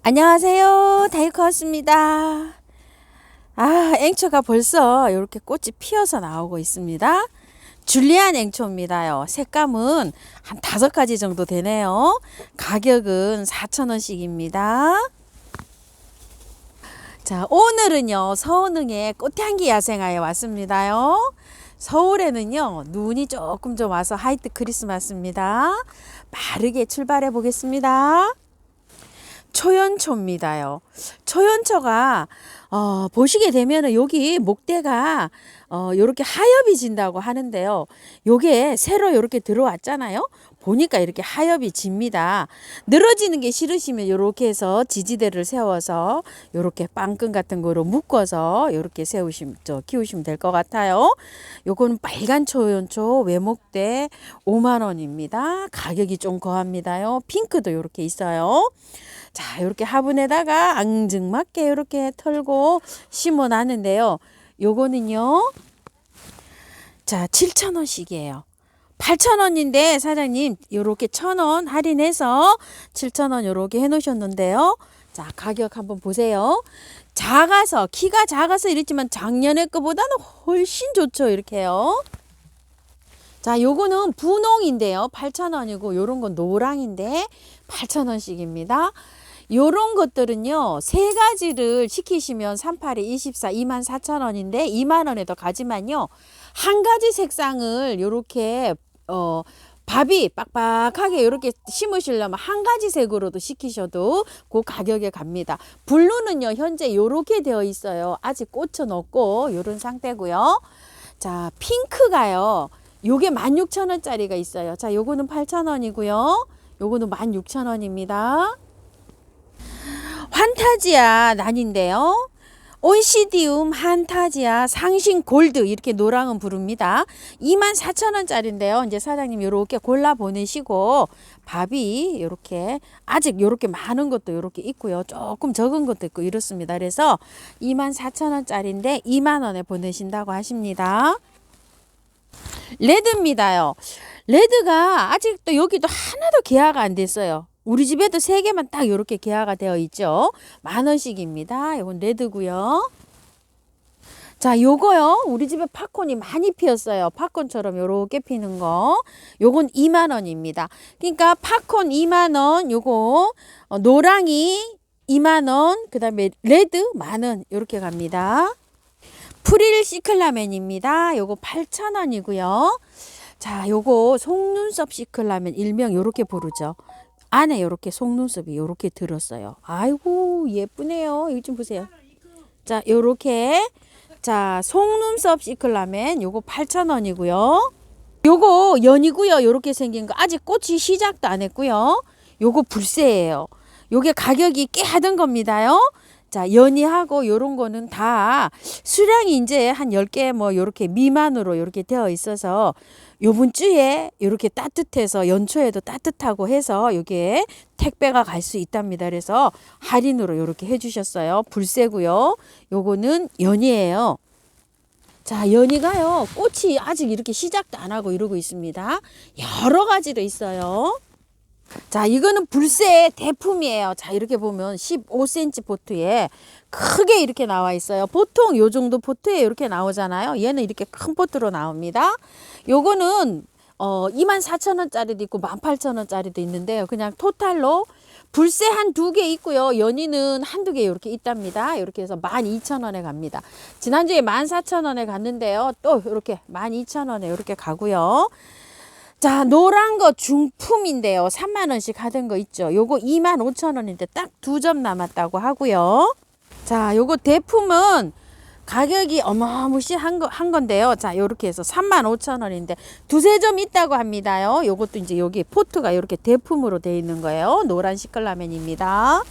안녕하세요. 다이코였습니다. 앵초가 벌써 이렇게 꽃이 피어서 나오고 있습니다. 줄리안 앵초입니다요. 색감은 한 5가지 정도 되네요. 가격은 4,000원씩입니다. 자, 오늘은요, 서운흥에 꽃향기 야생화에 왔습니다요. 서울에는요, 눈이 조금 좀 와서 화이트 크리스마스입니다. 빠르게 출발해 보겠습니다. 초연초입니다요. 초연초가 보시게 되면은 여기 목대가 요렇게 하엽이 진다고 하는데요. 요게 새로 요렇게 들어왔잖아요. 보니까 이렇게 하엽이 집니다. 늘어지는 게 싫으시면 요렇게 해서 지지대를 세워서 요렇게 빵끈 같은 거로 묶어서 요렇게 키우시면 될 것 같아요. 요거는 빨간 초연초 외목대 5만 원입니다. 가격이 좀 거합니다요. 핑크도 요렇게 있어요. 자, 이렇게 화분에다가 앙증맞게 이렇게 털고 심어 놨는데요. 요거는요. 자, 7,000원씩이에요. 8,000원인데 사장님 요렇게 1,000원 할인해서 7,000원 요렇게 해 놓으셨는데요. 자, 가격 한번 보세요. 키가 작아서 이랬지만 작년에 거보다는 훨씬 좋죠. 이렇게요. 자, 요거는 분홍인데요. 8,000원이고 요런 건 노랑인데 8,000원씩입니다. 요런 것들은요, 3가지를 시키시면 38에 24, 24,000원인데 2만원에도 가지만요, 한 가지 색상을 요렇게, 밥이 빡빡하게 이렇게 심으시려면 한 가지 색으로도 시키셔도 그 가격에 갑니다. 블루는요, 현재 요렇게 되어 있어요. 아직 꽂혀 놓고 요런 상태고요. 자, 핑크가요, 요게 16,000원짜리가 있어요. 자, 요거는 8,000원이고요. 요거는 16,000원입니다. 환타지아 난인데요. 온시디움 한타지아 상신 골드 이렇게 노랑은 부릅니다. 24,000원짜리인데요. 이제 사장님 이렇게 골라 보내시고 밥이 이렇게 아직 이렇게 많은 것도 이렇게 있고요. 조금 적은 것도 있고 이렇습니다. 그래서 24,000원짜리인데 2만 원에 보내신다고 하십니다. 레드입니다요. 레드가 아직도 여기도 하나도 개화가 안 됐어요. 우리 집에도 3개만 딱 이렇게 개화가 되어 있죠. 10,000원씩입니다. 이건 레드고요. 자, 요거요. 우리 집에 팝콘이 많이 피었어요. 팝콘처럼 요렇게 피는 거. 요건 2만 원입니다. 그러니까 팝콘 2만 원, 요거 노랑이 2만 원, 그다음에 레드 10,000원 요렇게 갑니다. 프릴 시클라멘입니다. 요거 8,000원이고요. 자, 요거 속눈썹 시클라멘 일명 요렇게 부르죠. 안에 요렇게 속눈썹이 요렇게 들었어요. 아이고 예쁘네요. 이거 좀 보세요. 자, 요렇게 자, 속눈썹 시클라멘 요거 8,000원이고요. 요거 연이고요. 요렇게 생긴 거 아직 꽃이 시작도 안 했고요. 요거 불새예요. 요게 가격이 꽤 하던 겁니다요. 자, 연이하고 요런 거는 다 수량이 이제 한 10개 뭐 요렇게 미만으로 요렇게 되어 있어서 요번 주에 요렇게 따뜻해서 연초에도 따뜻하고 해서 요게 택배가 갈 수 있답니다. 그래서 할인으로 요렇게 해 주셨어요. 불새고요. 요거는 연이에요. 자, 연이가요. 꽃이 아직 이렇게 시작도 안 하고 이러고 있습니다. 여러 가지로 있어요. 자, 이거는 불새 대품이에요. 자, 이렇게 보면 15cm 포트에 크게 이렇게 나와 있어요. 보통 요 정도 포트에 이렇게 나오잖아요. 얘는 이렇게 큰 포트로 나옵니다. 요거는 24,000원짜리도 있고 18,000원짜리도 있는데요. 그냥 토탈로 불새 한 2개 있고요. 연이는 한두 개 이렇게 있답니다. 이렇게 해서 12,000원에 갑니다. 지난주에 14,000원에 갔는데요. 또 이렇게 12,000원에 이렇게 가고요. 자, 노란 거 중품인데요. 3만 원씩 하던 거 있죠. 요거 25,000원인데 딱 2점 남았다고 하고요. 자, 요거 대품은 가격이 어마무시한 건데요. 자, 요렇게 해서 35,000원인데 2-3점 있다고 합니다요. 요것도 이제 여기 포트가 이렇게 대품으로 되어 있는 거예요. 노란 시클라멘입니다.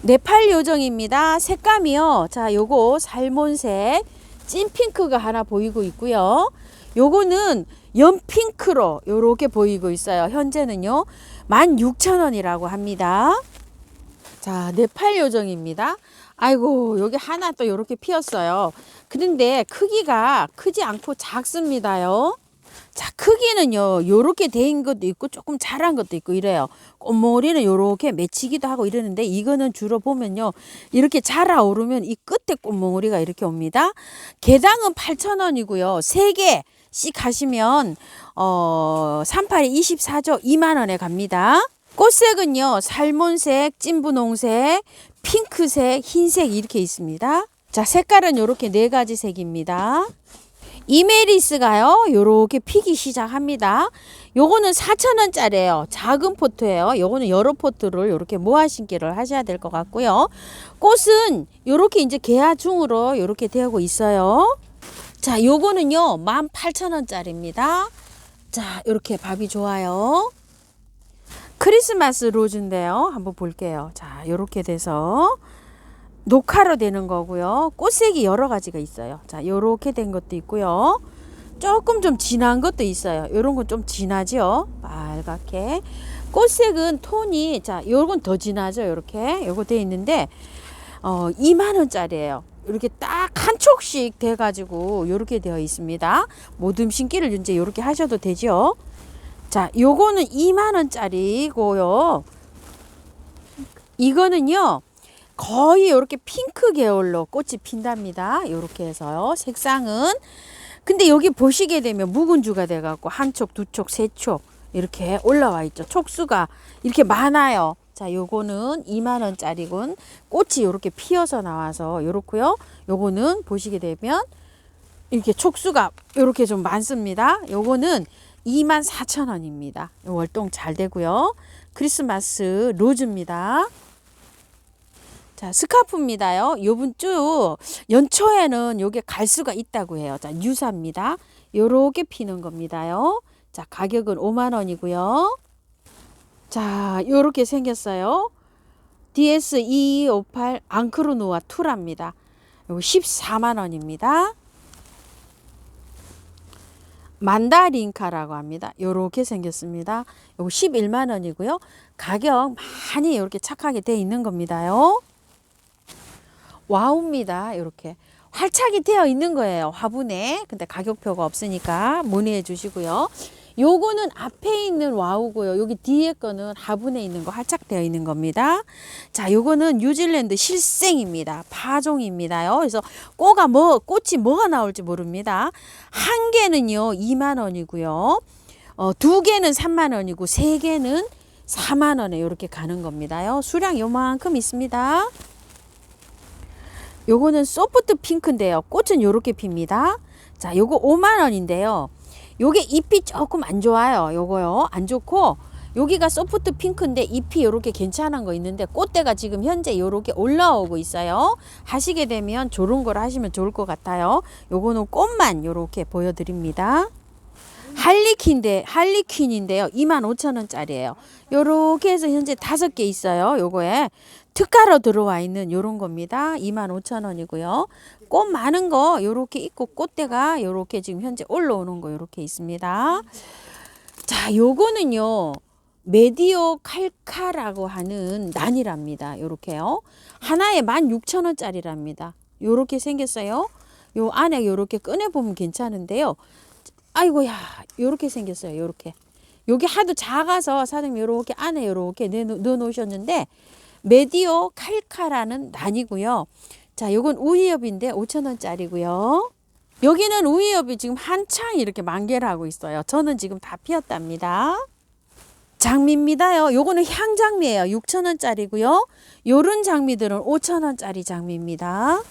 네팔 요정입니다. 색감이요. 자, 요거 살몬색 찐핑크가 하나 보이고 있고요. 요거는 연핑크로 요렇게 보이고 있어요. 현재는요 16,000원이라고 합니다. 자, 네팔 요정입니다. 아이고, 여기 하나 또 요렇게 피었어요. 그런데 크기가 크지 않고 작습니다요. 자, 크기는요, 요렇게 된 것도 있고, 조금 자란 것도 있고, 이래요. 꽃머리는 요렇게 맺히기도 하고 이러는데, 이거는 주로 보면요, 이렇게 자라오르면 이 끝에 꽃머리가 이렇게 옵니다. 개당은 8,000원이고요. 3개씩 하시면, 38이 24죠. 2만원에 갑니다. 꽃색은요, 살몬색, 찐분홍색, 핑크색, 흰색 이렇게 있습니다. 자, 색깔은 요렇게 4가지 색입니다. 이메리스가요, 요렇게 피기 시작합니다. 요거는 4,000원짜리예요. 작은 포트예요. 요거는 여러 포트를 요렇게 모아 심기를 하셔야 될 것 같고요. 꽃은 요렇게 이제 개화 중으로 요렇게 되고 있어요. 자, 요거는요, 18,000원짜리입니다. 자, 요렇게 밥이 좋아요. 크리스마스 로즈인데요. 한번 볼게요. 자, 요렇게 돼서 녹화로 되는 거고요. 꽃색이 여러 가지가 있어요. 자, 요렇게 된 것도 있고요. 조금 좀 진한 것도 있어요. 요런 건 좀 진하죠. 빨갛게. 꽃색은 톤이, 자, 요건 더 진하죠. 요렇게. 요거 돼 있는데, 2만원짜리예요. 이렇게 딱 한 촉씩 돼가지고, 요렇게 되어 있습니다. 모듬 심기를 이제 요렇게 하셔도 되죠. 자, 요거는 2만원짜리고요. 이거는요, 거의 이렇게 핑크 계열로 꽃이 핀답니다. 이렇게 해서요. 색상은. 근데 여기 보시게 되면 묵은주가 돼갖고 한 촉, 두 촉, 세 촉 이렇게 올라와 있죠. 촉수가 이렇게 많아요. 자, 요거는 2만원짜리군. 꽃이 이렇게 피어서 나와서 요렇고요. 요거는 보시게 되면 이렇게 촉수가 이렇게 좀 많습니다. 요거는 24,000원입니다. 월동 잘 되고요. 크리스마스 로즈입니다. 자, 스카프입니다요. 요번 주 연초에는 요게 갈 수가 있다고 해요. 자, 유사입니다. 요렇게 피는 겁니다요. 자, 가격은 5만원이고요. 자, 요렇게 생겼어요. DS2258 앙크르누아 투라입니다. 요거 14만원입니다. 만다린카라고 합니다. 요렇게 생겼습니다. 요거 11만원이고요. 가격 많이 이렇게 착하게 돼 있는 겁니다요. 와우입니다. 이렇게 활착이 되어 있는 거예요. 화분에. 근데 가격표가 없으니까 문의해 주시고요. 요거는 앞에 있는 와우고요. 여기 뒤에 거는 화분에 있는 거 활착되어 있는 겁니다. 자, 요거는 뉴질랜드 실생입니다. 파종입니다요. 그래서 꽃이 뭐가 나올지 모릅니다. 한 개는요, 2만원이고요. 2개는 3만원이고 3개는 4만원에 이렇게 가는 겁니다요. 수량 요만큼 있습니다. 요거는 소프트 핑크인데요. 꽃은 요렇게 핍니다. 자, 요거 5만원인데요. 요게 잎이 조금 안 좋아요. 요거요. 안 좋고, 여기가 소프트 핑크인데 잎이 요렇게 괜찮은 거 있는데, 꽃대가 지금 현재 요렇게 올라오고 있어요. 하시게 되면 저런 걸 하시면 좋을 것 같아요. 요거는 꽃만 요렇게 보여드립니다. 할리퀸인데요. 25,000원짜리예요. 요렇게 해서 현재 5개 있어요. 요거에 특가로 들어와 있는 요런 겁니다. 25,000원이고요. 꽃 많은 거 요렇게 있고 꽃대가 요렇게 지금 현재 올라오는 거 요렇게 있습니다. 자, 요거는요. 메디오 칼카라고 하는 난이랍니다. 요렇게요. 하나에 16,000원짜리랍니다. 요렇게 생겼어요. 요 안에 요렇게 꺼내보면 괜찮은데요. 아이고야, 요렇게 생겼어요. 요렇게. 요게 하도 작아서 사장님 요렇게 안에 요렇게 넣어 놓으셨는데, 메디오 칼카라는 난이고요. 자, 요건 우이엽인데 5,000원짜리고요. 여기는 우이엽이 지금 한창 이렇게 만개를 하고 있어요. 저는 지금 다 피었답니다. 장미입니다요. 요거는 향장미예요. 6,000원짜리고요. 요런 장미들은 5,000원짜리 장미입니다.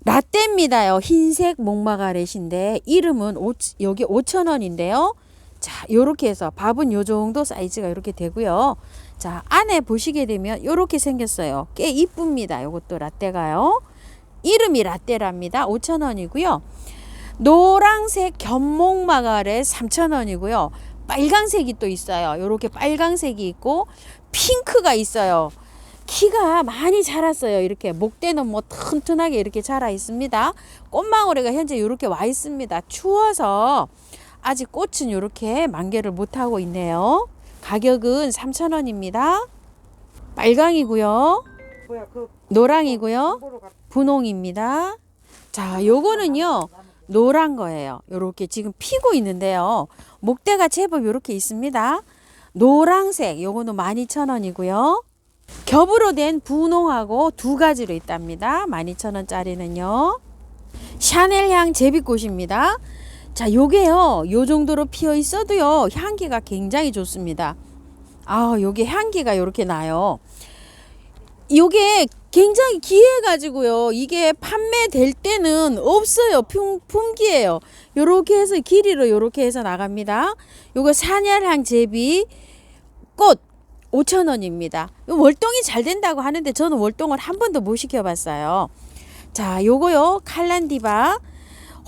라떼입니다요. 흰색 목마가렛인데 이름은 여기 5,000원인데요. 자, 요렇게 해서 밥은 요 정도 사이즈가 이렇게 되고요. 자, 안에 보시게 되면 요렇게 생겼어요. 꽤 이쁩니다. 요것도 라떼가요. 이름이 라떼랍니다. 5,000원이고요. 노란색 견목마가렛 3,000원이고요. 빨강색이 또 있어요. 요렇게 빨강색이 있고 핑크가 있어요. 키가 많이 자랐어요. 이렇게 목대는 뭐 튼튼하게 이렇게 자라 있습니다. 꽃망울이가 현재 이렇게 와 있습니다. 추워서 아직 꽃은 이렇게 만개를 못하고 있네요. 가격은 3,000원입니다. 빨강이고요. 노랑이고요. 분홍입니다. 자, 요거는요. 노란 거예요. 요렇게 지금 피고 있는데요. 목대가 제법 요렇게 있습니다. 노란색 요거는 12,000원이고요. 겹으로 된 분홍하고 두 가지로 있답니다. 12,000원짜리는요. 샤넬향 제비꽃입니다. 자, 요게요. 요 정도로 피어 있어도요. 향기가 굉장히 좋습니다. 요게 향기가 요렇게 나요. 요게 굉장히 귀해가지고요. 이게 판매될 때는 없어요. 품기예요. 요렇게 해서 길이로 요렇게 해서 나갑니다. 요거 사냐향 제비 꽃 5,000원입니다. 월동이 잘 된다고 하는데 저는 월동을 한 번도 못 시켜봤어요. 자, 요거요. 칼란디바.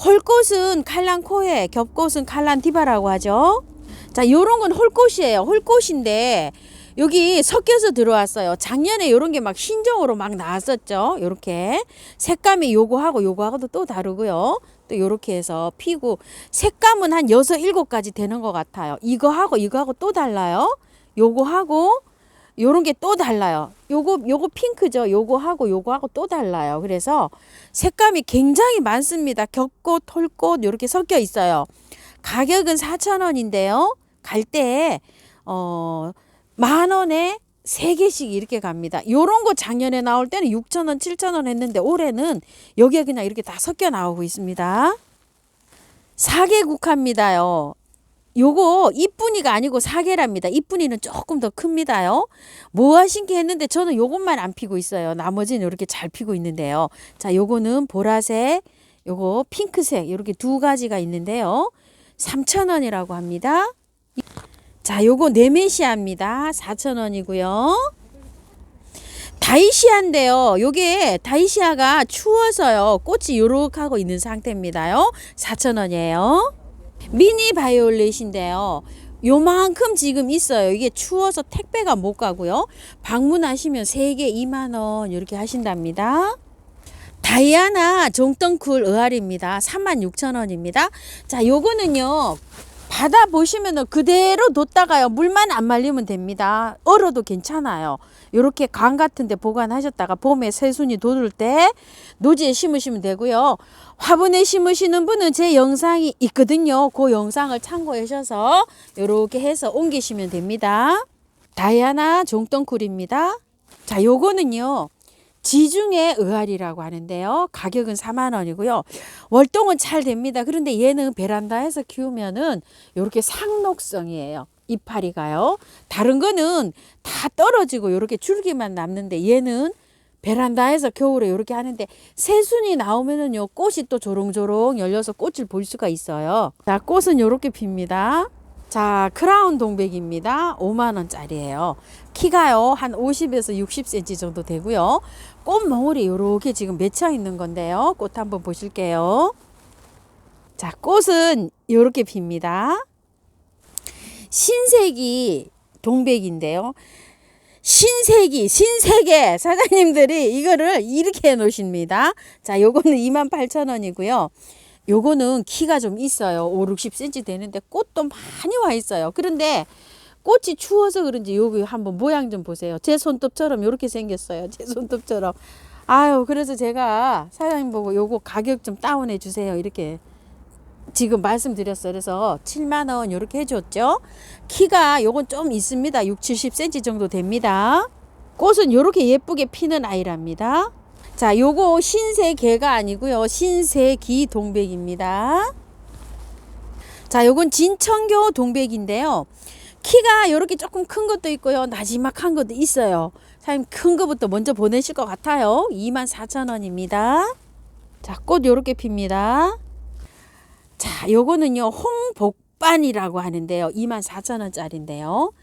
홀꽃은 칼란코에, 겹꽃은 칼란디바라고 하죠. 자, 요런 건 홀꽃이에요. 홀꽃인데 여기 섞여서 들어왔어요. 작년에 요런 게 막 신종으로 막 나왔었죠. 요렇게 색감이 요거하고도 또 다르고요. 또 요렇게 해서 피고 색감은 한 6, 7가지 되는 것 같아요. 이거하고 또 달라요. 요거하고 요런 게 또 달라요. 요거 핑크죠. 요거하고 또 달라요. 그래서 색감이 굉장히 많습니다. 겹꽃, 홀꽃 요렇게 섞여 있어요. 가격은 4,000원인데요. 갈 때 10,000원에 3개씩 이렇게 갑니다. 요런 거 작년에 나올 때는 6,000원, 7,000원 했는데 올해는 여기에 그냥 이렇게 다 섞여 나오고 있습니다. 사계국화입니다요. 요거 이쁜이가 아니고 사계랍니다. 이쁜이는 조금 더 큽니다요. 모아신게 했는데 저는 요것만 안 피고 있어요. 나머지는 이렇게 잘 피고 있는데요. 자, 요거는 보라색, 요거 핑크색 이렇게 두 가지가 있는데요. 3,000원이라고 합니다. 자, 요거 네메시아입니다. 4,000원이고요. 다이시아인데요. 요게 다이시아가 추워서요. 꽃이 요렇게 하고 있는 상태입니다요. 4,000원이에요. 미니 바이올렛인데요. 요만큼 지금 있어요. 이게 추워서 택배가 못 가고요. 방문하시면 3개 20,000원 이렇게 하신답니다. 다이아나 종덩쿨 의아리입니다. 36,000원입니다. 자, 요거는요. 받아 보시면은 그대로 뒀다가요. 물만 안 말리면 됩니다. 얼어도 괜찮아요. 요렇게 관 같은 데 보관하셨다가 봄에 새순이 돋을 때 노지에 심으시면 되고요. 화분에 심으시는 분은 제 영상이 있거든요. 그 영상을 참고하셔서 요렇게 해서 옮기시면 됩니다. 다이아나 종덩쿨입니다. 자, 요거는요. 지중해 의아리라고 하는데요. 가격은 40,000원이고요. 월동은 잘 됩니다. 그런데 얘는 베란다에서 키우면은 이렇게 상록성이에요. 이파리가요. 다른 거는 다 떨어지고 이렇게 줄기만 남는데 얘는 베란다에서 겨울에 이렇게 하는데 새순이 나오면은요 꽃이 또 조롱조롱 열려서 꽃을 볼 수가 있어요. 자, 꽃은 이렇게 핍니다. 자, 크라운 동백입니다. 50,000원짜리예요. 키가요 한 50에서 60cm 정도 되고요. 꽃몽울이 이렇게 지금 맺혀 있는 건데요. 꽃 한번 보실게요. 자, 꽃은 이렇게 핍니다. 신세기 동백인데요. 신세계 사장님들이 이거를 이렇게 해 놓으십니다. 자, 요거는 28,000원이고요. 요거는 키가 좀 있어요. 5, 60cm 되는데 꽃도 많이 와 있어요. 그런데 꽃이 추워서 그런지 여기 한번 모양 좀 보세요. 제 손톱처럼 이렇게 생겼어요. 제 손톱처럼. 그래서 제가 사장님 보고 요거 가격 좀 다운해 주세요. 이렇게 지금 말씀드렸어요. 그래서 70,000원 이렇게 해줬죠. 키가 요건 좀 있습니다. 6, 70cm 정도 됩니다. 꽃은 이렇게 예쁘게 피는 아이랍니다. 자, 요거 신세계가 아니고요. 신세기 동백입니다. 자, 요건 진청교 동백인데요. 키가 이렇게 조금 큰 것도 있고요. 나지막한 것도 있어요. 사장님 큰 거부터 먼저 보내실 것 같아요. 24,000원입니다. 자, 꽃 이렇게 핍니다. 자, 요거는요. 홍복반이라고 하는데요. 24,000원짜리인데요.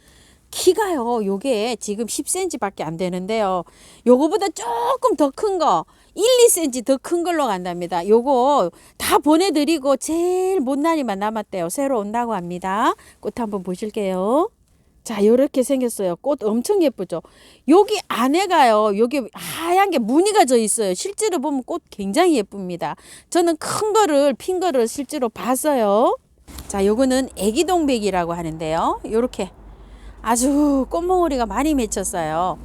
키가요. 요게 지금 10cm 밖에 안 되는데요. 요거보다 조금 더 큰 거 1, 2cm 더 큰 걸로 간답니다. 요거 다 보내드리고 제일 못난이만 남았대요. 새로 온다고 합니다. 꽃 한번 보실게요. 자, 요렇게 생겼어요. 꽃 엄청 예쁘죠. 여기 안에가요. 여기 하얀 게 무늬가 져 있어요. 실제로 보면 꽃 굉장히 예쁩니다. 저는 큰 거를 핀 거를 실제로 봤어요. 자, 요거는 애기 동백이라고 하는데요. 요렇게 아주 꽃몽우리가 많이 맺혔어요.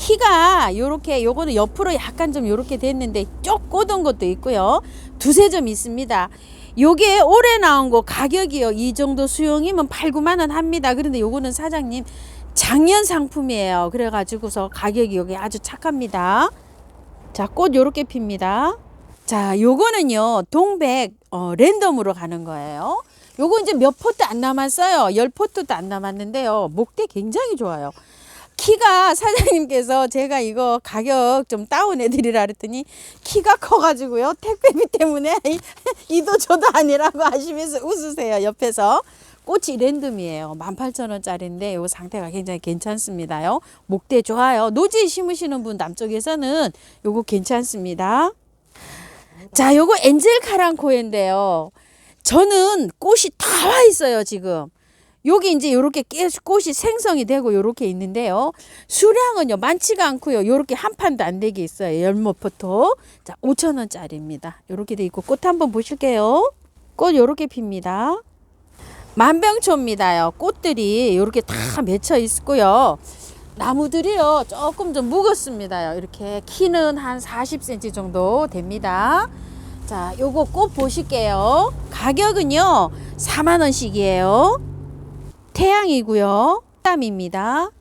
키가 요렇게 요거는 옆으로 약간 좀 요렇게 됐는데 쪽 꽂은 것도 있고요. 두세 점 있습니다. 요게 올해 나온 거 가격이요. 이 정도 수용이면 8, 9만 원 합니다. 그런데 요거는 사장님 작년 상품이에요. 그래가지고서 가격이 여기 아주 착합니다. 자, 꽃 요렇게 핍니다. 자, 요거는요 동백 랜덤으로 가는 거예요. 요거 이제 몇 포트 안 남았어요. 10포트도 안 남았는데요. 목대 굉장히 좋아요. 키가 사장님께서 제가 이거 가격 좀 다운해 드리라 그랬더니 키가 커가지고요 택배비 때문에 이도 저도 아니라고 하시면서 웃으세요. 옆에서 꽃이 랜덤이에요. 18,000원짜리인데 요 상태가 굉장히 괜찮습니다요. 목대 좋아요. 노지에 심으시는 분 남쪽에서는 요거 괜찮습니다. 자, 요거 엔젤 카랑코인데요. 저는 꽃이 다 와 있어요 지금. 여기 이제 요렇게 꽃이 생성이 되고 요렇게 있는데요. 수량은요 많지가 않고요. 요렇게 한 판도 안 되게 있어요. 열무포토. 자, 5,000원짜리입니다. 요렇게 돼 있고 꽃 한번 보실게요. 꽃 요렇게 핍니다. 만병초입니다요. 꽃들이 요렇게 다 맺혀 있고요. 나무들이요 조금 좀 묵었습니다요. 이렇게 키는 한 40cm 정도 됩니다. 자, 요거 꽃 보실게요. 가격은요 4만원씩이에요. 태양이고요. 땀입니다.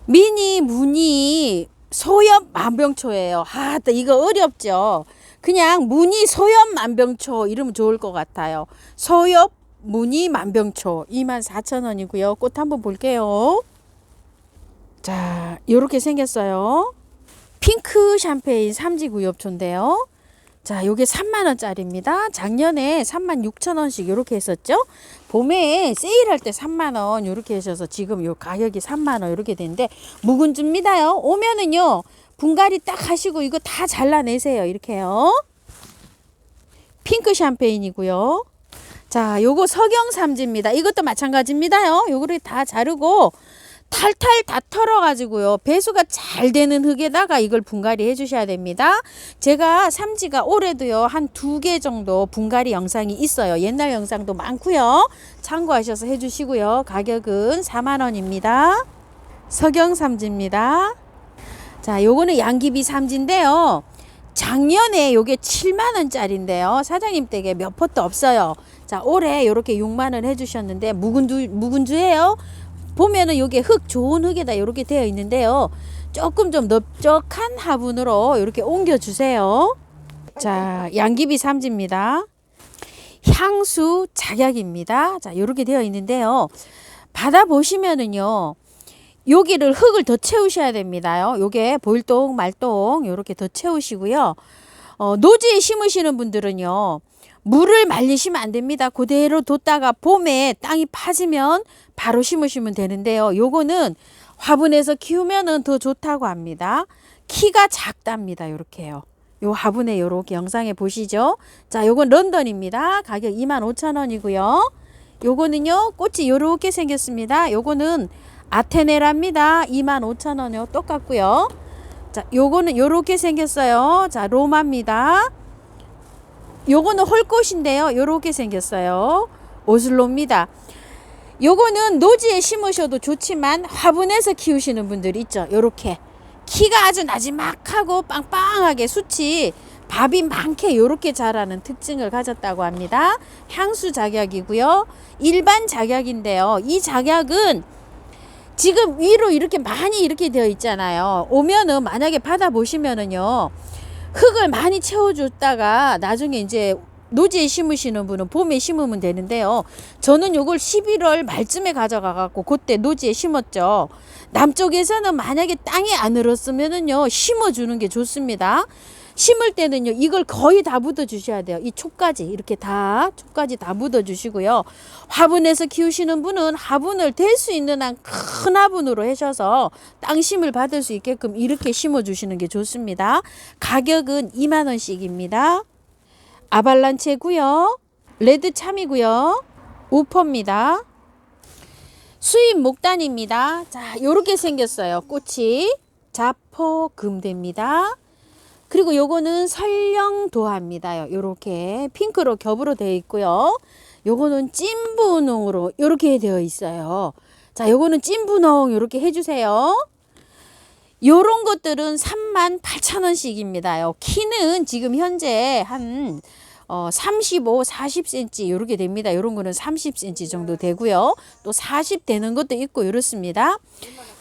미니 무늬 소엽 만병초예요. 아, 이거 어렵죠. 그냥 무늬 소엽 만병초 이러면 좋을 것 같아요. 소엽 무늬 만병초 24,000원이고요. 꽃 한번 볼게요. 자, 요렇게 생겼어요. 핑크 샴페인 삼지구엽초인데요. 자, 요게 3만원짜리입니다. 작년에 36,000원씩 요렇게 했었죠. 봄에 세일할 때 3만원 요렇게 하셔서 지금 요 가격이 3만원 요렇게 되는데 묵은줍니다요. 오면은요 분갈이 딱 하시고 이거 다 잘라내세요. 이렇게요. 핑크 샴페인이고요. 자, 요거 석영삼지입니다. 이것도 마찬가지입니다요. 요거를 다 자르고 탈탈 다 털어 가지고요 배수가 잘 되는 흙에다가 이걸 분갈이 해 주셔야 됩니다. 제가 삼지가 올해도요 한 2개 정도 분갈이 영상이 있어요. 옛날 영상도 많고요. 참고하셔서 해 주시고요. 가격은 4만원입니다. 석영삼지입니다. 자, 요거는 양귀비 삼지인데요. 작년에 요게 7만원짜리인데요. 사장님 댁에 몇 포트 없어요. 자, 올해 요렇게 6만원 해 주셨는데 묵은주예요. 보면은 요게 흙 좋은 흙에다 이렇게 되어 있는데요. 조금 좀 넓적한 화분으로 이렇게 옮겨 주세요. 자, 양귀비 삼지입니다. 향수 작약입니다. 자, 이렇게 되어 있는데요. 받아 보시면은요. 여기를 흙을 더 채우셔야 됩니다요. 요게 볼동 말동 이렇게 더 채우시고요. 노지에 심으시는 분들은요. 물을 말리시면 안 됩니다. 그대로 뒀다가 봄에 땅이 파지면 바로 심으시면 되는데요. 요거는 화분에서 키우면은 더 좋다고 합니다. 키가 작답니다. 요렇게요. 요 화분에 요렇게 영상에 보시죠. 자, 요건 런던입니다. 가격 25,000원이고요. 요거는요. 꽃이 요렇게 생겼습니다. 요거는 아테네랍니다. 25,000원이요. 똑같고요. 자, 요거는 요렇게 생겼어요. 자, 로마입니다. 요거는 홀꽃인데요. 요렇게 생겼어요. 오슬로입니다. 요거는 노지에 심으셔도 좋지만 화분에서 키우시는 분들이 있죠. 요렇게 키가 아주 나지막하고 빵빵하게 숯이 밥이 많게 요렇게 자라는 특징을 가졌다고 합니다. 향수 작약이고요. 일반 작약인데요. 이 작약은 지금 위로 이렇게 많이 이렇게 되어 있잖아요. 오면은 만약에 받아보시면은요. 흙을 많이 채워줬다가 나중에 이제 노지에 심으시는 분은 봄에 심으면 되는데요. 저는 요걸 11월 말쯤에 가져가 갖고 그때 노지에 심었죠. 남쪽에서는 만약에 땅이 안 얼었으면은요 심어주는 게 좋습니다. 심을 때는요 이걸 거의 다 묻어 주셔야 돼요. 이 촉까지 이렇게 다 촉까지 다 묻어 주시고요. 화분에서 키우시는 분은 화분을 댈 수 있는 한 큰 화분으로 하셔서 땅심을 받을 수 있게끔 이렇게 심어 주시는 게 좋습니다. 가격은 2만원씩입니다. 아발란체고요. 레드 참이고요. 우퍼입니다. 수입 목단입니다. 자, 요렇게 생겼어요. 꽃이 자포금대입니다. 그리고 요거는 설령도화입니다. 요렇게 핑크로 겹으로 되어 있고요. 요거는 찐분홍으로 요렇게 되어 있어요. 자, 요거는 찐분홍 요렇게 해주세요. 요런 것들은 38,000원씩입니다요. 키는 지금 현재 한 35, 40cm 이렇게 됩니다. 요런 거는 30cm 정도 되고요. 또 40 되는 것도 있고 이렇습니다.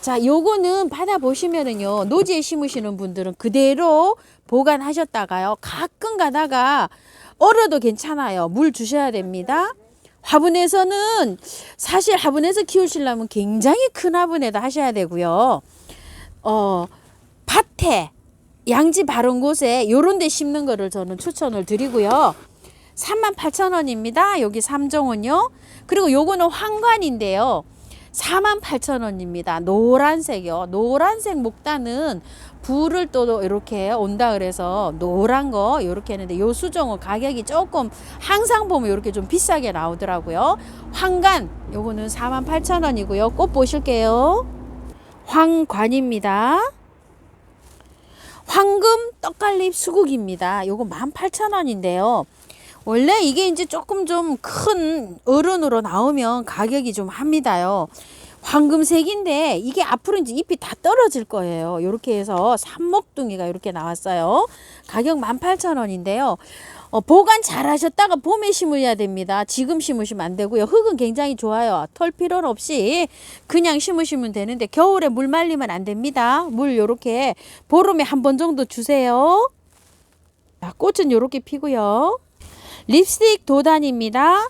자, 요거는 받아보시면은요. 노지에 심으시는 분들은 그대로 보관하셨다가요. 가끔 가다가 얼어도 괜찮아요. 물 주셔야 됩니다. 화분에서는 사실 화분에서 키우시려면 굉장히 큰 화분에다 하셔야 되고요. 밭에 양지 바른 곳에 요런 데 심는 거를 저는 추천을 드리고요. 38,000원입니다. 여기 3종은요. 그리고 요거는 황관인데요. 48,000원입니다. 노란색이요. 노란색 목단은 불을 또 이렇게 온다 그래서 노란 거 이렇게 했는데 요 수종은 가격이 조금 항상 보면 이렇게 좀 비싸게 나오더라고요. 황관 요거는 48,000원이고요. 꽃 보실게요. 황관입니다. 황금 떡갈잎 수국입니다. 요거 18,000원인데요. 원래 이게 이제 조금 좀 큰 어른으로 나오면 가격이 좀 합니다요. 황금색인데 이게 앞으로 이제 잎이 다 떨어질 거예요. 이렇게 해서 삼목둥이가 이렇게 나왔어요. 가격 18,000원인데요. 보관 잘 하셨다가 봄에 심어야 됩니다. 지금 심으시면 안 되고요. 흙은 굉장히 좋아요. 털 필요는 없이 그냥 심으시면 되는데 겨울에 물 말리면 안 됩니다. 물 요렇게 보름에 한 번 정도 주세요. 자, 꽃은 요렇게 피고요. 립스틱 도단입니다.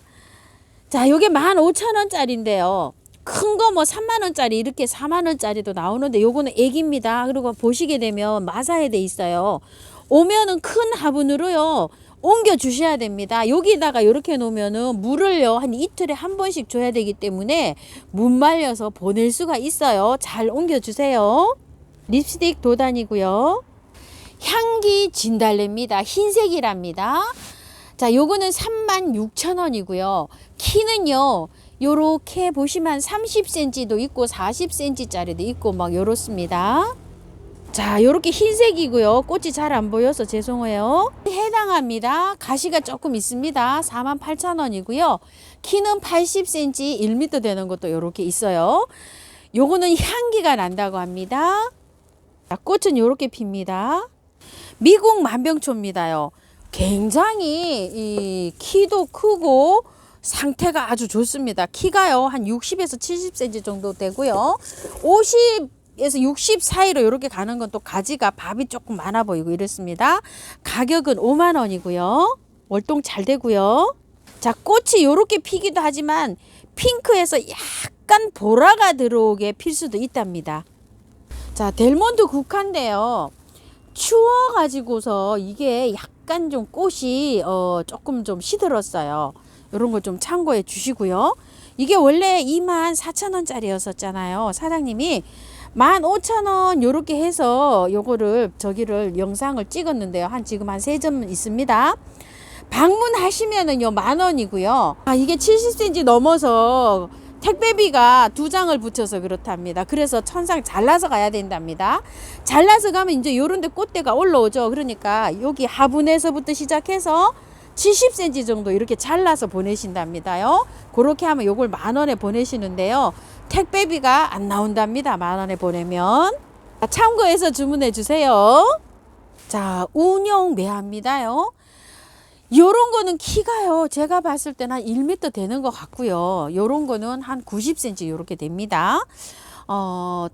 자, 요게 15,000원짜리인데요. 큰 거 뭐 3만원짜리 이렇게 4만원짜리도 나오는데 요거는 애기입니다. 그리고 보시게 되면 마사에 돼 있어요. 오면은 큰 화분으로요. 옮겨 주셔야 됩니다. 여기다가 이렇게 놓으면은 물을요. 한 이틀에 한 번씩 줘야 되기 때문에 못 말려서 보낼 수가 있어요. 잘 옮겨 주세요. 립스틱 도단이고요. 향기 진달래입니다. 흰색이랍니다. 자, 요거는 36,000원이고요. 키는요. 요렇게 보시면 30cm도 있고 40cm짜리도 있고 막 요렇습니다. 자, 요렇게 흰색이고요. 꽃이 잘 안 보여서 죄송해요. 해당합니다. 가시가 조금 있습니다. 48,000원이고요. 키는 80cm, 1m 되는 것도 요렇게 있어요. 요거는 향기가 난다고 합니다. 자, 꽃은 요렇게 핍니다. 미국 만병초입니다요. 굉장히 이 키도 크고 상태가 아주 좋습니다. 키가요 한 60에서 70cm 정도 되고요. 50에서 60 사이로 이렇게 가는 건 또 가지가 밥이 조금 많아 보이고 이렇습니다. 가격은 5만원이고요. 월동 잘 되고요. 자, 꽃이 이렇게 피기도 하지만 핑크에서 약간 보라가 들어오게 필 수도 있답니다. 자, 델몬트 국화인데요. 추워 가지고서 이게 약간 좀 꽃이 조금 좀 시들었어요. 이런 거 좀 참고해 주시고요. 이게 원래 24,000원짜리였었잖아요. 사장님이 15,000원 요렇게 해서 요거를 저기를 영상을 찍었는데요. 지금 한 3점 있습니다. 방문하시면은요 10,000원이고요. 이게 70cm 넘어서 택배비가 2장을 붙여서 그렇답니다. 그래서 천상 잘라서 가야 된답니다. 잘라서 가면 이제 요런 데 꽃대가 올라오죠. 그러니까 여기 화분에서부터 시작해서 70cm 정도 이렇게 잘라서 보내신답니다요. 그렇게 하면 요걸 10,000원에 보내시는데요. 택배비가 안 나온답니다. 10,000원에 보내면. 참고해서 주문해 주세요. 자, 운용 매화입니다요. 요런 거는 키가요. 제가 봤을 때는 한 1m 되는 것 같고요. 요런 거는 한 90cm 요렇게 됩니다.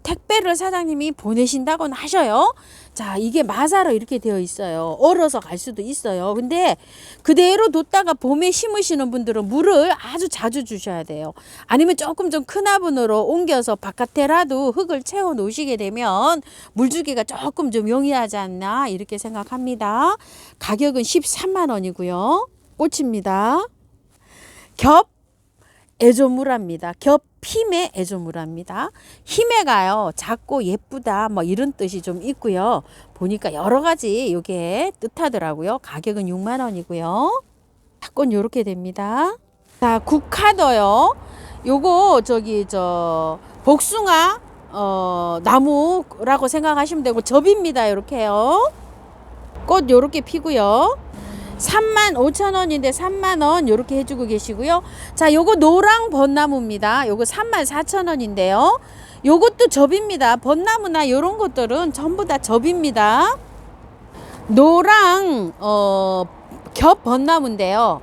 택배를 사장님이 보내신다고는 하셔요. 자, 이게 마사로 이렇게 되어 있어요. 얼어서 갈 수도 있어요. 근데 그대로 뒀다가 봄에 심으시는 분들은 물을 아주 자주 주셔야 돼요. 아니면 조금 좀 큰 화분으로 옮겨서 바깥에라도 흙을 채워 놓으시게 되면 물 주기가 조금 좀 용이하지 않나 이렇게 생각합니다. 가격은 13만원이고요. 꽃입니다. 겹 애조무라입니다. 겹 힘의 애조무라입니다. 힘에가요 작고 예쁘다 뭐 이런 뜻이 좀 있고요. 보니까 여러 가지 이게 뜻하더라고요. 가격은 6만원이고요. 꽃 요렇게 됩니다. 자, 국화도요. 요거 복숭아 나무라고 생각하시면 되고 접입니다. 이렇게요. 꽃 요렇게 피고요. 35,000원인데 3만원 요렇게 해주고 계시고요. 자, 요거 노랑 벚나무입니다. 요거 34,000원인데요. 요것도 접입니다. 벚나무나 요런 것들은 전부 다 접입니다. 노랑 겹 벚나무인데요.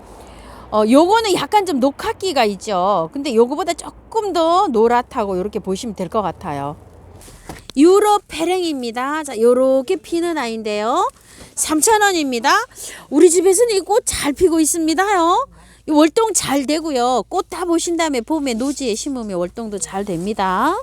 요거는 약간 좀 녹화기가 있죠. 근데 요거보다 조금 더 노랗다고 이렇게 보시면 될 것 같아요. 유럽 페랭입니다. 자, 요렇게 피는 아이인데요. 3,000원입니다. 우리 집에서는 이 꽃 잘 피고 있습니다요. 월동 잘 되고요. 꽃 다 보신 다음에 봄에 노지에 심으면 월동도 잘 됩니다.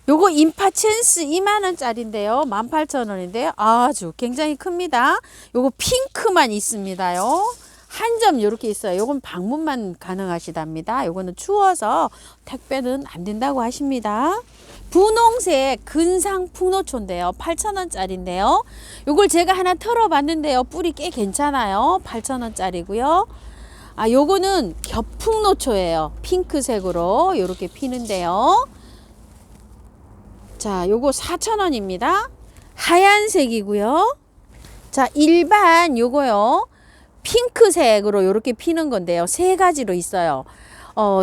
요거 인파챈스 2만원짜리인데요. 18,000원인데요. 아주 굉장히 큽니다. 요거 핑크만 있습니다요. 한 점 요렇게 있어요. 요건 방문만 가능하시답니다. 요거는 추워서 택배는 안 된다고 하십니다. 분홍색 근상 풍노초인데요. 8,000원짜리인데요. 요걸 제가 하나 털어봤는데요. 뿌리 꽤 괜찮아요. 8,000원짜리고요. 아, 요거는 겹풍노초예요. 핑크색으로 요렇게 피는데요. 자, 요거 4,000원입니다. 하얀색이고요. 자, 일반 요거요. 핑크색으로 요렇게 피는 건데요. 세 가지로 있어요.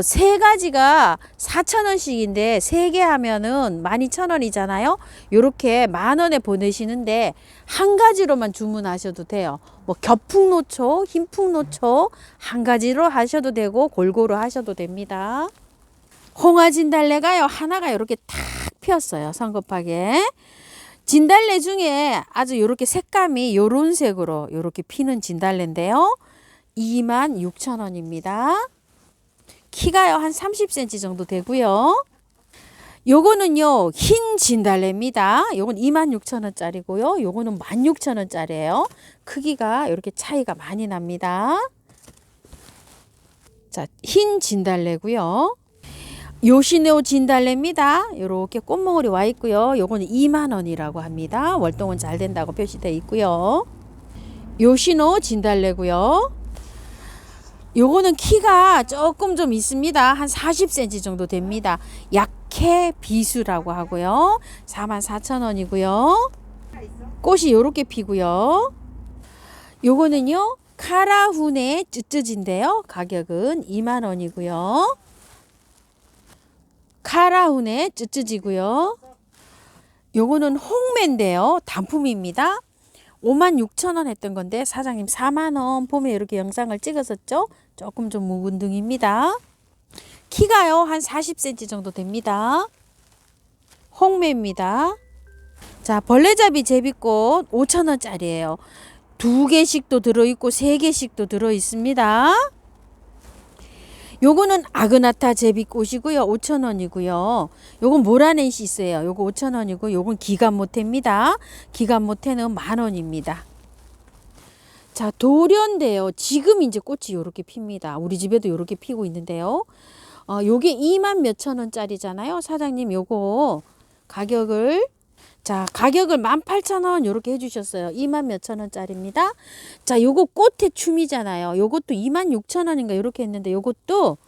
세 가지가 4,000원씩인데 세 개 하면은 12,000원이잖아요. 요렇게 만원에 보내시는데 한 가지로만 주문하셔도 돼요. 뭐 겹풍노초, 흰풍노초 한 가지로 하셔도 되고 골고루 하셔도 됩니다. 홍화진달래가요. 하나가 요렇게 탁 피었어요. 성급하게. 진달래 중에 아주 요렇게 색감이 요런 색으로 요렇게 피는 진달래인데요. 26,000원입니다. 키가요 한 30cm 정도 되고요. 요거는요 흰 진달래입니다. 요건 26,000원짜리고요. 요거는 16,000원짜리예요. 크기가 이렇게 차이가 많이 납니다. 자, 흰 진달래고요. 요시네오 진달래입니다. 이렇게 꽃몽울이 와 있고요. 요거는 2만원이라고 합니다. 월동은 잘 된다고 표시되어 있고요. 요시노 진달래고요. 요거는 키가 조금 좀 있습니다. 한 40cm 정도 됩니다. 약해 비수라고 하고요. 44,000원이고요. 꽃이 요렇게 피고요. 요거는요 카라훈의 쯔쯔지인데요. 가격은 2만원이고요. 카라훈의 쯔쯔지고요. 요거는 홍매인데요. 단품입니다. 56,000원 했던 건데 사장님 4만원 봄에 이렇게 영상을 찍었었죠. 조금 좀 묵은 등입니다. 키가요 한 40cm 정도 됩니다. 홍매입니다. 자, 벌레잡이 제비꽃 5,000원짜리예요. 2개씩도 들어있고 3개씩도 들어있습니다. 요거는 아그나타 제비꽃이고요. 5,000원이고요. 요건 모라넨시스예요. 요거 5,000원이고 요건 기간모태입니다. 기간모태는 만원입니다. 자, 돌연데요. 지금 이제 꽃이 요렇게 핍니다. 우리 집에도 요렇게 피고 있는데요. 요게 2만 몇천 원짜리잖아요. 사장님 요거 가격을 자, 가격을 18,000원 요렇게 해주셨어요. 2만 몇천 원짜리입니다. 자, 요거 꽃의 춤이잖아요. 요것도 26,000원인가 요렇게 했는데 요것도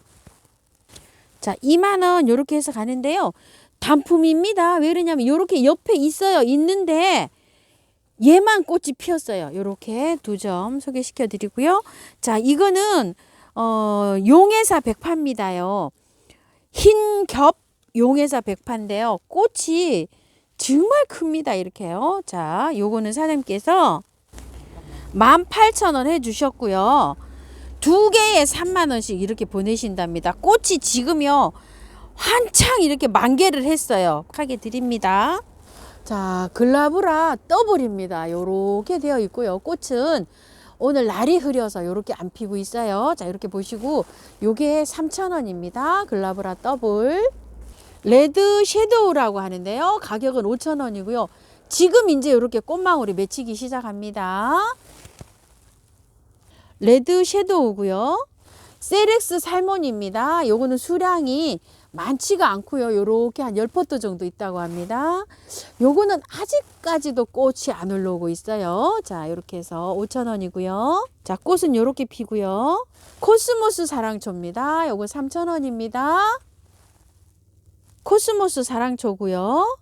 자, 2만원 요렇게 해서 가는데요. 단품입니다. 왜 그러냐면 요렇게 옆에 있어요. 있는데 얘만 꽃이 피었어요. 요렇게 2점 소개시켜 드리고요. 자, 이거는 용해사 백파입니다요. 흰 겹 용해사 백파인데요. 꽃이 정말 큽니다. 이렇게요. 자, 요거는 사장님께서 18,000원 해주셨고요. 2개에 3만원씩 이렇게 보내신답니다. 꽃이 지금요 한창 이렇게 만개를 했어요. 하게 드립니다. 자, 글라브라 더블입니다. 요렇게 되어 있고요. 꽃은 오늘 날이 흐려서 요렇게 안 피고 있어요. 자, 이렇게 보시고 요게 3,000원입니다. 글라브라 더블. 레드 섀도우라고 하는데요. 가격은 5,000원이고요. 지금 이제 이렇게 꽃망울이 맺히기 시작합니다. 레드 섀도우고요. 세렉스 살몬입니다. 요거는 수량이 많지가 않고요. 요렇게 한 10포트 정도 있다고 합니다. 요거는 아직까지도 꽃이 안 올라오고 있어요. 자, 이렇게 해서 5,000원이고요. 자, 꽃은 요렇게 피고요. 코스모스 사랑초입니다. 요거 3,000원입니다. 코스모스 사랑초고요.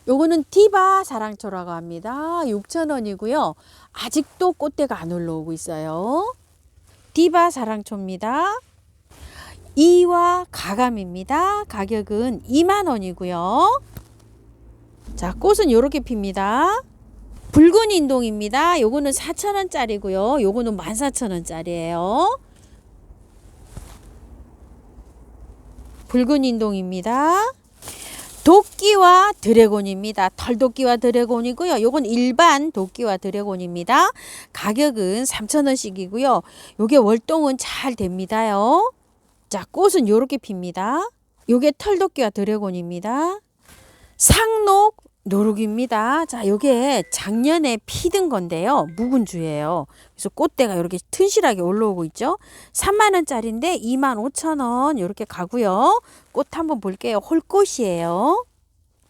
요거는 디바 사랑초라고 합니다. 6,000원이고요. 아직도 꽃대가 안 올라오고 있어요. 디바 사랑초입니다. 이와 가감입니다. 가격은 20,000원이고요. 자, 꽃은 요렇게 핍니다. 붉은 인동입니다. 요거는 4,000원짜리고요. 요거는 14,000원짜리예요. 붉은 인동입니다. 도끼와 드래곤입니다. 털도끼와 드래곤이고요. 요건 일반 도끼와 드래곤입니다. 가격은 3,000원씩이고요. 요게 월동은 잘 됩니다요. 자, 꽃은 요렇게 핍니다. 요게 털도끼와 드래곤입니다. 상록 노룩입니다. 자, 요게 작년에 피든 건데요. 묵은주예요. 그래서 꽃대가 이렇게 튼실하게 올라오고 있죠. 30,000원짜리인데 25,000원 이렇게 가고요. 꽃 한번 볼게요. 홀꽃이에요.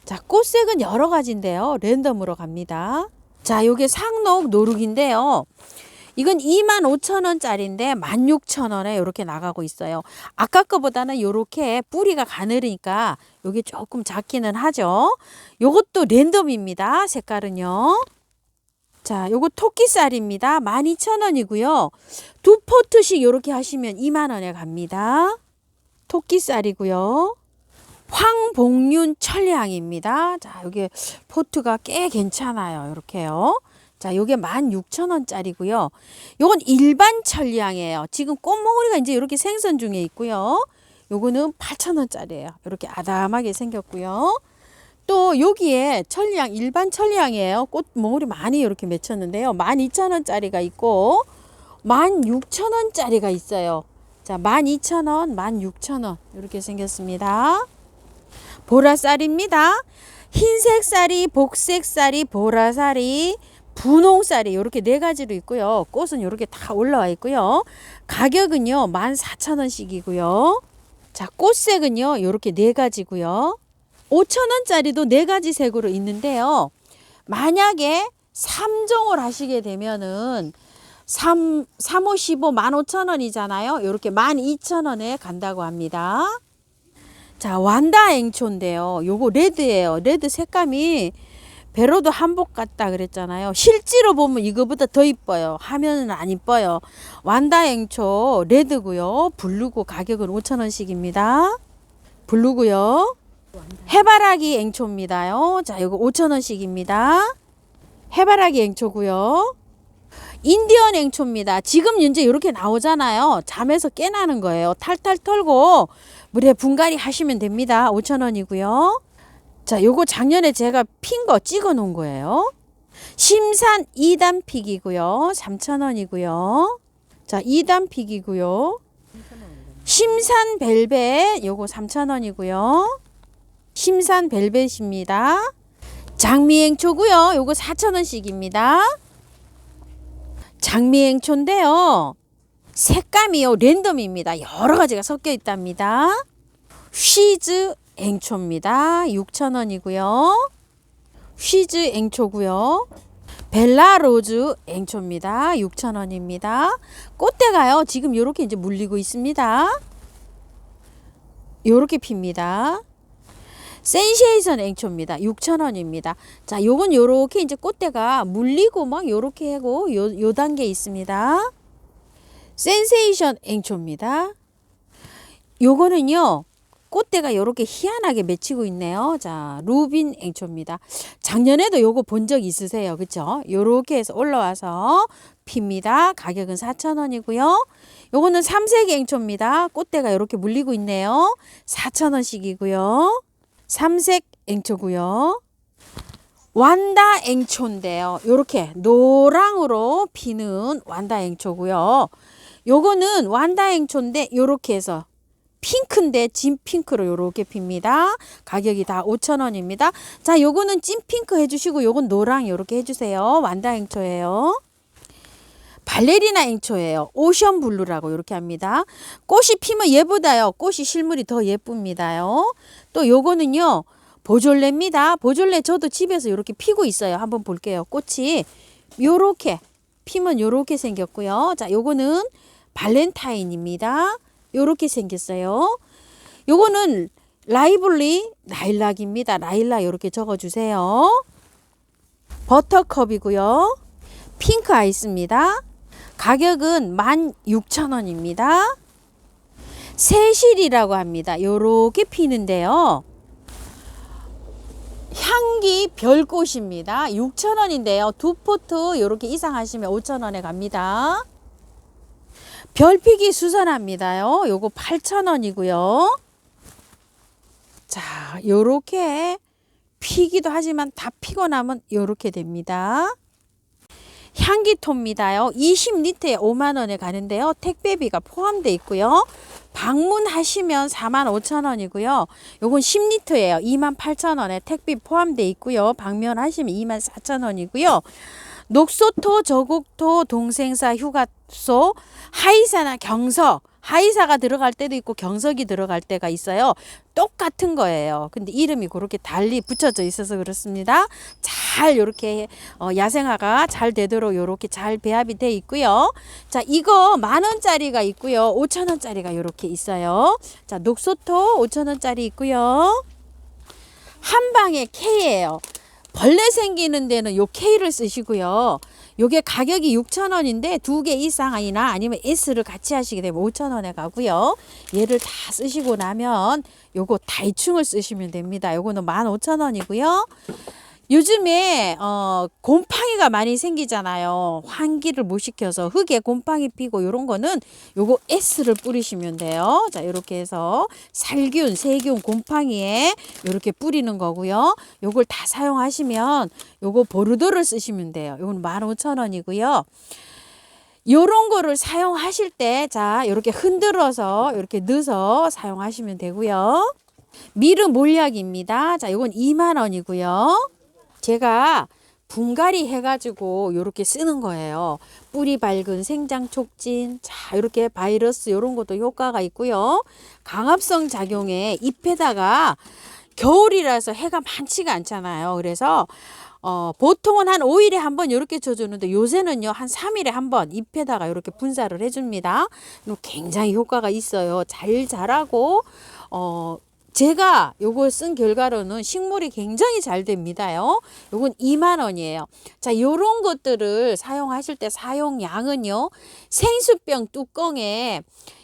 자, 꽃색은 여러 가지인데요. 랜덤으로 갑니다. 자, 요게 상록 노룩인데요. 이건 25,000원짜리인데 16,000원에 이렇게 나가고 있어요. 아까 거보다는 이렇게 뿌리가 가늘으니까 요게 조금 작기는 하죠. 요것도 랜덤입니다. 색깔은요. 자, 요거 토끼살입니다. 12,000원이고요. 두 포트씩 이렇게 하시면 20,000원에 갑니다. 토끼살이고요. 황복륜 천리향입니다. 자, 요게 포트가 꽤 괜찮아요. 이렇게요. 자, 요게 16,000원짜리고요. 요건 일반 천리향이에요. 지금 꽃몽우리가 이제 이렇게 생선 중에 있고요. 요거는 8,000원짜리예요. 이렇게 아담하게 생겼고요. 또 여기에 천리향, 일반 천리향이에요. 꽃몽우리 많이 이렇게 맺혔는데요. 12,000원짜리가 있고 16,000원짜리가 있어요. 자, 12,000원, 16,000원 이렇게 생겼습니다. 보라쌀입니다. 흰색쌀이, 복색쌀이, 보라쌀이, 분홍쌀이 이렇게 네 가지로 있고요. 꽃은 이렇게 다 올라와 있고요. 가격은요 14,000원씩이고요. 자, 꽃색은요 이렇게 네 가지고요. 5,000원짜리도 네 가지 색으로 있는데요. 만약에 3종을 하시게 되면은 3, 5, 15, 15,000원이잖아요. 이렇게 12,000원에 간다고 합니다. 자, 완다 앵초인데요. 요거 레드예요. 레드 색감이 배로도 한복 같다 그랬잖아요. 실제로 보면 이거보다 더 이뻐요. 화면은 안 이뻐요. 완다 앵초 레드고요. 블루고 가격은 5,000원씩입니다. 블루고요. 해바라기 앵초입니다요. 자, 이거 5,000원씩입니다. 해바라기 앵초고요. 인디언 앵초입니다. 지금 현재 이렇게 나오잖아요. 잠에서 깨나는 거예요. 탈탈 털고 물에 분갈이 하시면 됩니다. 5,000원이고요. 자, 요거 작년에 제가 핀 거 찍어 놓은 거예요. 심산 2단 픽이고요. 3,000원이고요. 자, 2단 픽이고요. 심산 벨벳 요거 3,000원이고요. 심산 벨벳입니다. 장미앵초고요. 요거 4,000원씩입니다. 장미앵초인데요. 색감이요 랜덤입니다. 여러 가지가 섞여 있답니다. 쉬즈 앵초입니다. 6,000원이고요. 쉬즈 앵초고요. 벨라로즈 앵초입니다. 6,000원입니다. 꽃대가요. 지금 요렇게 이제 물리고 있습니다. 요렇게 핍니다. 센세이션 앵초입니다. 6,000원입니다. 자, 요건 요렇게 이제 꽃대가 물리고 막 요렇게 하고 요 단계 있습니다. 센세이션 앵초입니다. 요거는요. 꽃대가 요렇게 희한하게 맺히고 있네요. 자, 루빈 앵초입니다. 작년에도 요거 본 적 있으세요. 그쵸? 요렇게 해서 올라와서 핍니다. 가격은 4,000원이고요. 요거는 삼색 앵초입니다. 꽃대가 요렇게 물리고 있네요. 4,000원씩이고요. 삼색 앵초고요. 완다 앵초인데요. 요렇게 노랑으로 피는 완다 앵초고요. 요거는 완다 앵초인데 요렇게 해서 핑크인데 진 핑크로 요렇게 핍니다. 가격이 다 5,000원입니다. 자, 요거는 찐 핑크 해주시고 요건 노랑 요렇게 해주세요. 완다 앵초예요. 발레리나 앵초예요. 오션 블루라고 이렇게 합니다. 꽃이 피면 예쁘다요. 꽃이 실물이 더 예쁩니다요. 또 요거는요. 보졸레입니다. 보졸레 저도 집에서 이렇게 피고 있어요. 한번 볼게요. 꽃이 요렇게 피면 요렇게 생겼고요. 자, 요거는 발렌타인입니다. 요렇게 생겼어요. 요거는 라이블리 라일락입니다. 라일락 이렇게 적어주세요. 버터컵이고요. 핑크 아이스입니다. 가격은 16,000원입니다. 새실이라고 합니다. 요렇게 피는데요. 향기 별꽃입니다. 6,000원인데요. 두 포트 요렇게 이상 하시면 5,000원에 갑니다. 별피기 수선합니다요. 요거 8,000원이고요. 자, 요렇게 피기도 하지만 다 피고 나면 요렇게 됩니다. 향기토입니다요. 20리터에 5만원에 가는데요. 택배비가 포함되어 있고요. 방문하시면 45,000원이고요. 요건 10리터예요. 28,000원에 택배 포함되어 있고요. 방문하시면 24,000원이고요. 녹소토, 저곡토, 동생사, 휴가소, 하이사나 경석, 하이사가 들어갈 때도 있고 경석이 들어갈 때가 있어요. 똑같은 거예요. 근데 이름이 그렇게 달리 붙여져 있어서 그렇습니다. 잘 이렇게 야생화가 잘 되도록 이렇게 잘 배합이 돼 있고요. 자, 이거 10,000원짜리가 있고요. 5,000원짜리가 이렇게 있어요. 자, 녹소토 5,000원짜리 있고요. 한방에 K예요. 벌레 생기는 데는 요 K를 쓰시고요. 요게 가격이 6,000원인데 2개 이상이나 아니면 S를 같이 하시게 되면 5,000원에 가고요. 얘를 다 쓰시고 나면 요거 다이충을 쓰시면 됩니다. 요거는 15,000원이고요. 요즘에 곰팡이가 많이 생기잖아요. 환기를 못 시켜서 흙에 곰팡이 피고 요런 거는 요거 S를 뿌리시면 돼요. 자, 요렇게 해서 살균, 세균, 곰팡이에 요렇게 뿌리는 거고요. 요걸 다 사용하시면 요거 보르도를 쓰시면 돼요. 요건 15,000원이고요. 요런 거를 사용하실 때 자, 요렇게 흔들어서 요렇게 넣어서 사용하시면 되고요. 미르 몰약입니다. 자, 요건 2만원이고요. 제가 분갈이 해가지고 요렇게 쓰는 거예요. 뿌리 밝은 생장 촉진, 자, 이렇게 바이러스 요런 것도 효과가 있고요. 강압성 작용에 잎에다가 겨울이라서 해가 많지가 않잖아요. 그래서 보통은 한 5일에 한 번 이렇게 쳐주는데 요새는요 한 3일에 한 번 잎에다가 이렇게 분사를 해줍니다. 굉장히 효과가 있어요. 잘 자라고 제가 요거 쓴 결과로는 식물이 굉장히 잘 됩니다요. 요건 2만원이에요. 자, 요런 것들을 사용하실 때 사용량은요. 생수병 뚜껑에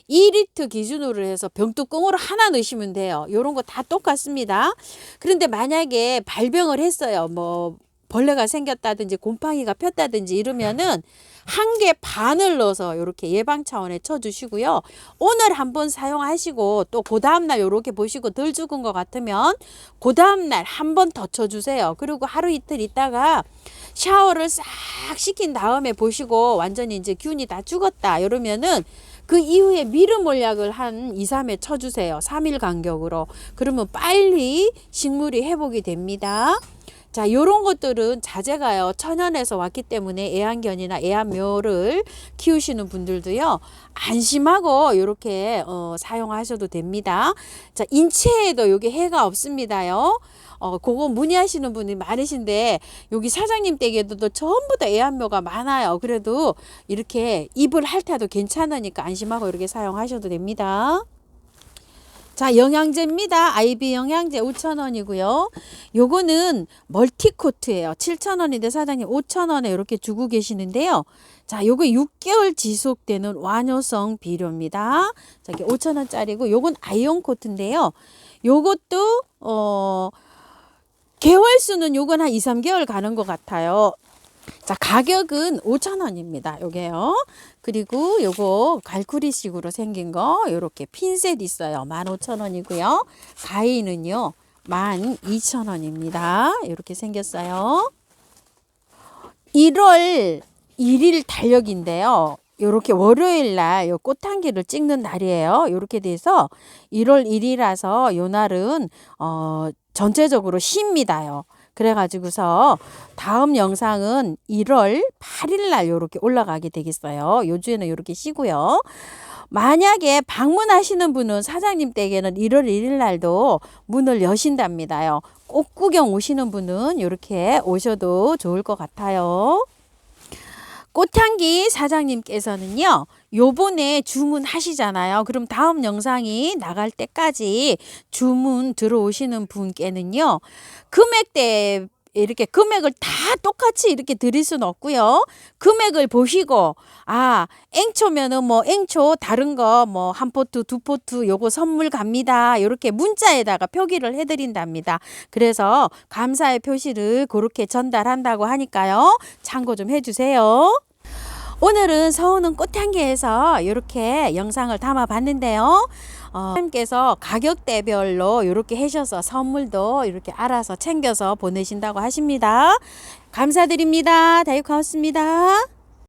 2리터 기준으로 해서 병뚜껑으로 하나 넣으시면 돼요. 요런 거 다 똑같습니다. 그런데 만약에 발병을 했어요. 뭐 벌레가 생겼다든지 곰팡이가 폈다든지 이러면은 1개 반을 넣어서 이렇게 예방 차원에 쳐주시고요. 오늘 한번 사용하시고 또 그 다음날 이렇게 보시고 덜 죽은 것 같으면 그 다음날 한 번 더 쳐주세요. 그리고 하루 이틀 있다가 샤워를 싹 시킨 다음에 보시고 완전히 이제 균이 다 죽었다 이러면은 그 이후에 미르 몰약을 한 2, 3회 쳐주세요. 3일 간격으로. 그러면 빨리 식물이 회복이 됩니다. 자, 요런 것들은 자재가요 천연에서 왔기 때문에 애완견이나 애완묘를 키우시는 분들도요 안심하고 이렇게 사용하셔도 됩니다. 자, 인체에도 요게 해가 없습니다요. 그거 문의하시는 분이 많으신데 여기 사장님 댁에도 전부 다 애완묘가 많아요. 그래도 이렇게 입을 핥아도 괜찮으니까 안심하고 이렇게 사용하셔도 됩니다. 자, 영양제입니다. 아이비 영양제 5,000원이고요. 요거는 멀티코트예요. 7,000원인데 사장님 5,000원에 이렇게 주고 계시는데요. 자, 요거 6개월 지속되는 완효성 비료입니다. 자, 이게 5,000원짜리고 요건 아이온 코트인데요. 요것도 개월수는 요건 한 2, 3개월 가는 것 같아요. 자, 가격은 5,000원입니다. 요게요. 그리고 요거 갈쿠리식으로 생긴 거 요렇게 핀셋 있어요. 15,000원이고요. 가위는요 12,000원입니다. 이렇게 생겼어요. 1월 1일 달력인데요. 요렇게 월요일 날 요 꽃향기를 찍는 날이에요. 요렇게 돼서 1월 1일이라서 요 날은 전체적으로 쉽니다요. 그래가지고서 다음 영상은 1월 8일 날 요렇게 올라가게 되겠어요. 요 주에는 요렇게 쉬고요. 만약에 방문하시는 분은 사장님 댁에는 1월 1일 날도 문을 여신답니다요. 꽃 구경 오시는 분은 요렇게 오셔도 좋을 것 같아요. 꽃향기 사장님께서는요, 요번에 주문하시잖아요. 그럼 다음 영상이 나갈 때까지 주문 들어오시는 분께는요, 금액대 이렇게 금액을 다 똑같이 이렇게 드릴 수는 없고요. 금액을 보시고 앵초면은 뭐 앵초 다른 거 뭐 한 포트 두 포트 요거 선물 갑니다. 이렇게 문자에다가 표기를 해드린답니다. 그래서 감사의 표시를 그렇게 전달한다고 하니까요. 참고 좀 해주세요. 오늘은 서우는 꽃향기에서 이렇게 영상을 담아 봤는데요. 선생님께서 가격대별로 이렇게 하셔서 선물도 이렇게 알아서 챙겨서 보내신다고 하십니다. 감사드립니다. 다육하우스입니다.